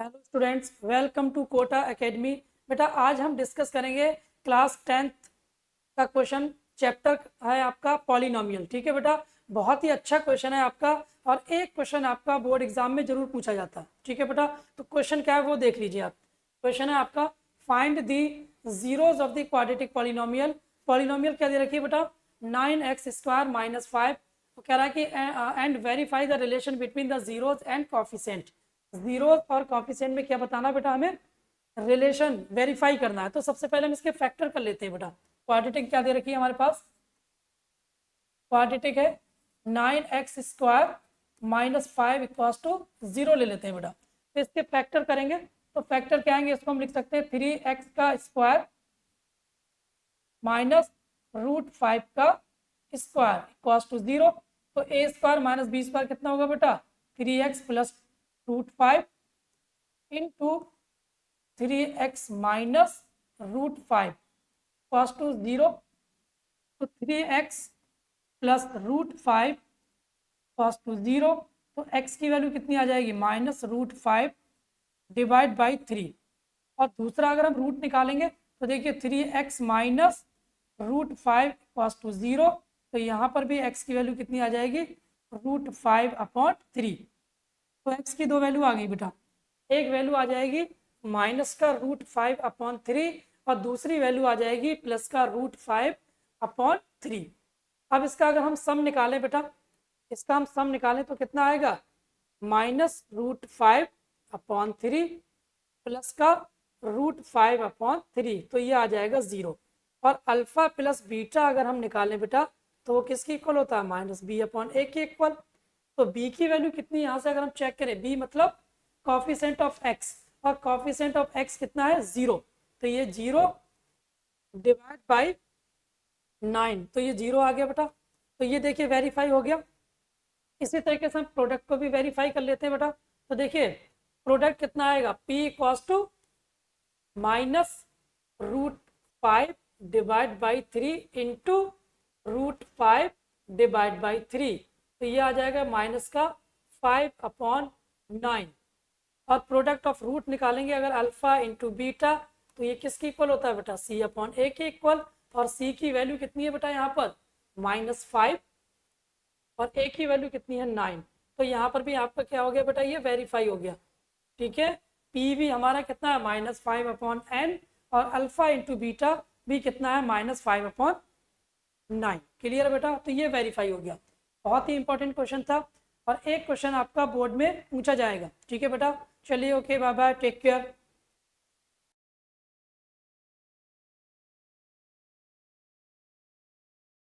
Hello students, welcome to Kota Academy. बेटा आज हम डिस्कस करेंगे क्लास 10th का क्वेश्चन। चैप्टर है आपका पॉलिनोमियल। ठीक है बेटा, बहुत ही अच्छा क्वेश्चन है आपका और एक क्वेश्चन आपका बोर्ड एग्जाम में जरूर पूछा जाता है। ठीक है बेटा, तो क्वेश्चन क्या है वो देख लीजिए आप। क्वेश्चन है आपका, find the zeros of the quadratic polynomial. Polynomial क्या दे रखी है बेटा, 9x² - 5। तो कह रहा है कि and verify the relation between the zeros and coefficient. Zeros और कॉफिशेंट में क्या बताना बेटा, हमें रिलेशन वेरीफाई करना है। तो सबसे पहले हम इसके फैक्टर कर लेते हैं बेटा। क्वाड्रेटिक क्या दे रखी है हमारे पास, क्वाड्रेटिक है 9x² - 5 = 0 ले लेते हैं बेटा। तो इसके फैक्टर करेंगे तो फैक्टर क्या आएंगे, इसको हम लिख सकते हैं 3x² माइनस √5 का स्क्वायर इक्वल्स टू 0। तो a² - b² कितना होगा बेटा, 3x + √5 into 3x minus √5 equals to 0। तो 3x + √5 इक्वल्स टू 0। तो x की वैल्यू कितनी आ जाएगी, -√5 डिवाइड बाई 3। और दूसरा अगर हम रूट निकालेंगे तो देखिए 3x माइनस √5 इक्वल्स टू 0। तो यहाँ पर भी x की वैल्यू कितनी आ जाएगी, √5/3। तो x की दो वैल्यू आ गई बेटा, एक वैल्यू आ जाएगी माइनस का √5/3 और दूसरी वैल्यू आ जाएगी प्लस का √5/3। अब इसका अगर हम सम निकालें बेटा, इसका हम सम निकालें तो कितना आएगा, -√5/3 प्लस का √5/3। तो ये आ जाएगा 0। और अल्फा प्लस बीटा अगर हम निकालें बेटा तो वो किसके इक्वल होता है, -b/a के इक्वल। तो b की वैल्यू कितनी, यहाँ से अगर हम चेक करें, b मतलब कॉफिशेंट ऑफ x, और कॉफिशेंट ऑफ x कितना है, 0। तो ये 0 डिवाइड बाई 9, तो ये 0 आ गया बेटा। तो ये देखिए वेरीफाई हो गया। इसी तरीके से हम प्रोडक्ट को भी वेरीफाई कर लेते हैं बेटा। तो देखिए प्रोडक्ट कितना आएगा, p equals to -√5 divide by 3 into √5 divide by 3। तो ये आ जाएगा माइनस का 5/9। और प्रोडक्ट ऑफ रूट निकालेंगे अगर अल्फा इंटू बीटा, तो ये किसके इक्वल होता है बेटा, c/a के इक्वल। और c की वैल्यू कितनी है बेटा यहाँ पर, -5, और a की वैल्यू कितनी है, 9। तो यहाँ पर भी आपका क्या हो गया बेटा, ये वेरीफाई हो गया। ठीक है, p भी हमारा कितना है, -5/n, और अल्फा इंटू बीटा भी कितना है, -5/9। क्लियर बेटा, तो ये वेरीफाई हो गया। बहुत ही इंपॉर्टेंट क्वेश्चन था और एक क्वेश्चन आपका बोर्ड में पूछा जाएगा। ठीक है बेटा, चलिए, okay, bye bye, take care.